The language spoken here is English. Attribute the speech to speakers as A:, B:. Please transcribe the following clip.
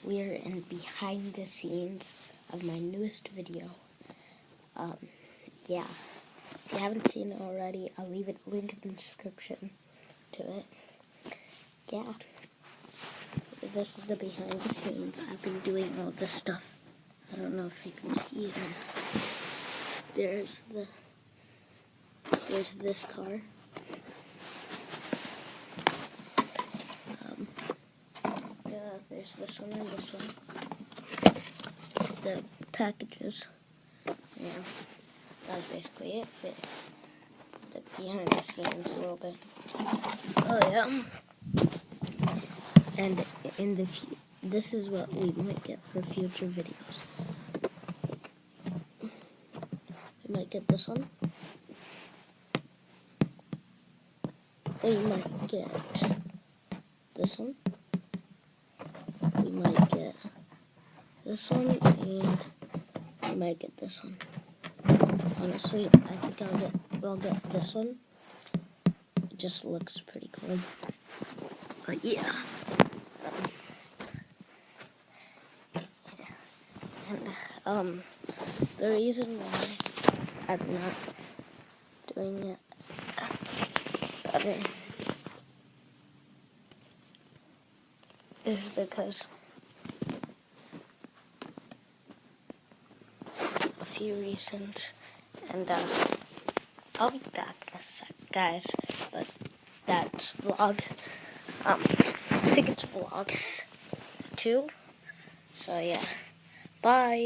A: We are in behind the scenes of my newest video. Yeah. If you haven't seen it already, I'll leave a link in the description to it. Yeah. This is the behind the scenes. I've been doing all this stuff. I don't know if you can see it. There's this car. Yeah, there's this one and this one. The packages. Yeah, that was basically it. But the behind the scenes a little bit. Oh yeah. And in the this is what we might get for future videos. We might get this one. We might get this one. We might get this one, and we might get this one. Honestly, I think we'll get this one. It just looks pretty cool. But yeah. And the reason why I'm not doing it better is because a few reasons, and I'll be back in a sec, guys. But that's vlog. I think it's vlog 2. So yeah, bye.